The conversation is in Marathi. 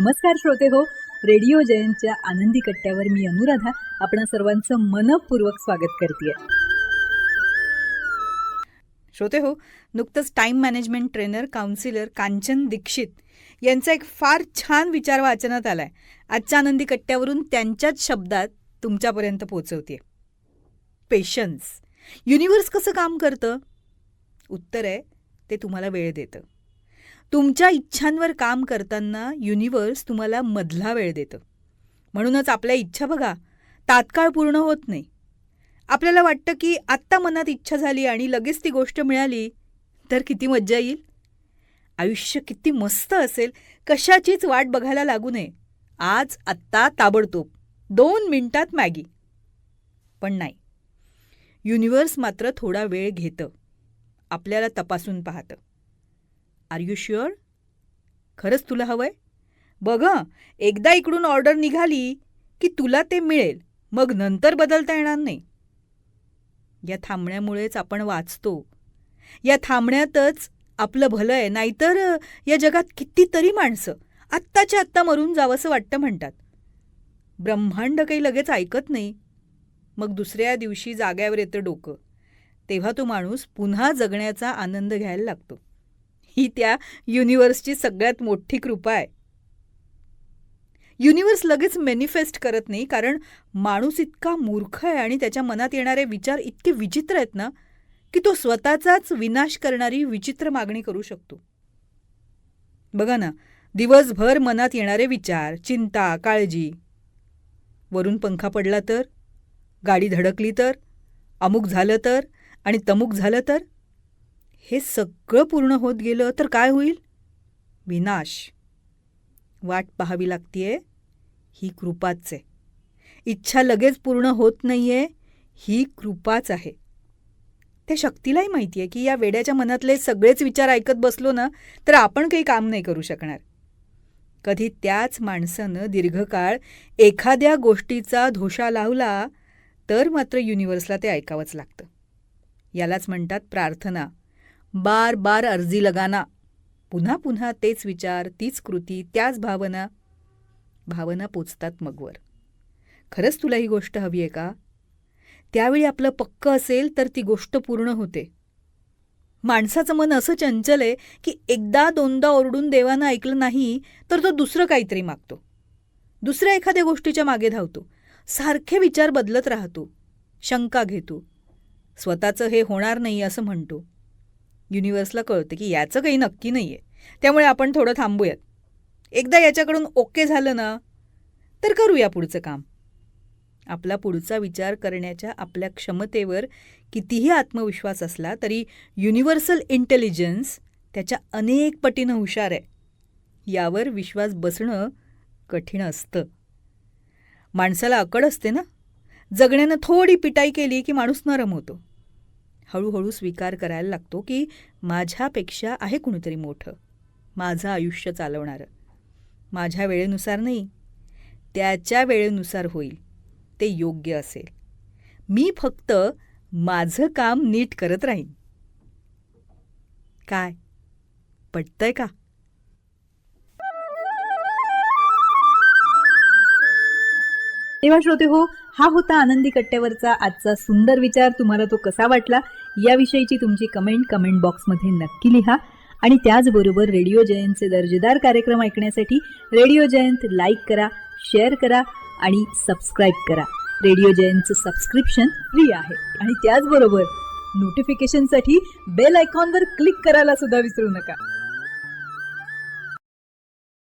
नमस्कार श्रोते हो, रेडिओ जयंतच्या आनंदी कट्ट्यावर मी अनुराधा आपणा सर्वांचं मनपूर्वक स्वागत करते. श्रोते हो, नुकतंच time management trainer counsellor Kanchan Dixit यांचा एक फार छान विचार वाचनात आलाय. आजच्या आनंदी कट्ट्यावरून त्यांच्याच शब्दात तुमच्यापर्यंत पोहोचवते. पेशन्स. युनिव्हर्स कसं काम करतं? उत्तर आहे, ते तुम्हाला वेळ देतं. तुमच्या इच्छांवर काम करताना युनिव्हर्स तुम्हाला मधला वेळ देतं. म्हणूनच आपल्या इच्छा बघा तात्काळ पूर्ण होत नाही. आपल्याला वाटतं की आत्ता मनात इच्छा झाली आणि लगेच ती गोष्ट मिळाली तर किती मज्जा येईल, आयुष्य किती मस्त असेल, कशाचीच वाट बघायला लागू नये. आज आत्ता ताबडतोब 2 मिनिटात मॅगी. पण नाही, युनिव्हर्स मात्र थोडा वेळ घेतं, आपल्याला तपासून पाहतं. R you sure? खरंच तुला हवंय? बघ, एकदा इकडून ऑर्डर निघाली की तुला ते मिळेल, मग नंतर बदलता येणार नाही. या थांबण्यामुळेच आपण वाचतो. या थांबण्यातच आपलं भलं आहे. नाहीतर या जगात कितीतरी माणसं आत्ताच्या आत्ता मरून जावंसं वाटतं म्हणतात. ब्रह्मांड काही लगेच ऐकत नाही. मग दुसऱ्या दिवशी जाग्यावर येतं डोकं. तेव्हा तो माणूस पुन्हा जगण्याचा आनंद घ्यायला लागतो. ही त्या युनिव्हर्सची सगळ्यात मोठी कृपा आहे. युनिव्हर्स लगेच मॅनिफेस्ट करत नाही, कारण माणूस इतका मूर्ख आहे आणि त्याच्या मनात येणारे विचार इतके विचित्र आहेत ना की तो स्वतःचाच विनाश करणारी विचित्र मागणी करू शकतो. बघा ना, दिवसभर मनात येणारे विचार, चिंता, काळजी. वरून पंखा पडला तर, गाडी धडकली तर, अमुक झालं तर आणि तमुक झालं तर, हे सगळं पूर्ण होत गेलं तर काय होईल? विनाश. वाट पाहावी लागतीये, ही कृपाच आहे. इच्छा लगेच पूर्ण होत नाहीये, ही कृपाच आहे. त्या शक्तीलाही माहिती आहे की या वेड्याच्या मनातले सगळेच विचार ऐकत बसलो ना तर आपण काही काम नाही करू शकणार. कधी त्याच माणसानं दीर्घकाळ एखाद्या गोष्टीचा धोशा लावला तर मात्र युनिव्हर्सला ते ऐकावंच लागतं. यालाच म्हणतात प्रार्थना. बार बार अर्जी लगाना. पुन्हा पुन्हा तेच विचार, तीच कृती, त्याच भावना. भावना पोचतात मगवर. खरंच तुला ही गोष्ट हवी आहे का? त्यावेळी आपलं पक्क असेल तर ती गोष्ट पूर्ण होते. माणसाचं मन असं चंचल आहे की एकदा दोनदा ओरडून देवानं ऐकलं नाही तर तो दुसरं काहीतरी मागतो, दुसऱ्या एखाद्या गोष्टीच्या मागे धावतो, सारखे विचार बदलत राहतो, शंका घेतो, स्वतःचं हे होणार नाही असं म्हणतो. युनिव्हर्सला कळतं की याचं काही नक्की नाही आहे, त्यामुळे आपण थोडं थांबूयात. एकदा याच्याकडून ओके झालं ना तर करूया पुढचं काम. आपला पुढचा विचार करण्याच्या आपल्या क्षमतेवर कितीही आत्मविश्वास असला तरी युनिव्हर्सल इंटेलिजन्स त्याच्या अनेक पटीनं हुशार आहे. यावर विश्वास बसणं कठीण असतं. माणसाला अकड असते ना, जगण्यानं थोडी पिटाई केली की माणूस नरम होतो. हळूहळू स्वीकार करायला लागतो की माझ्यापेक्षा आहे कुणीतरी मोठं, माझं आयुष्य चालवणारं. माझ्या वेळेनुसार नाही, त्याच्या वेळेनुसार होईल, ते योग्य असेल. मी फक्त माझं काम नीट करत राहीन. काय पटतंय का? तेव्हा श्रोते हो, हा होता आनंदी कट्ट्यावरचा आजचा सुंदर विचार. तुम्हाला तो कसा वाटला याविषयीची तुमची कमेंट बॉक्समध्ये नक्की लिहा. आणि त्याचबरोबर रेडिओ जयंतचे दर्जेदार कार्यक्रम ऐकण्यासाठी रेडिओ जयंत लाईक करा, शेअर करा आणि सबस्क्राईब करा. रेडिओ जयंतचं सबस्क्रिप्शन फ्री आहे. आणि त्याचबरोबर नोटिफिकेशनसाठी बेल आयकॉनवर क्लिक करायला सुद्धा विसरू नका.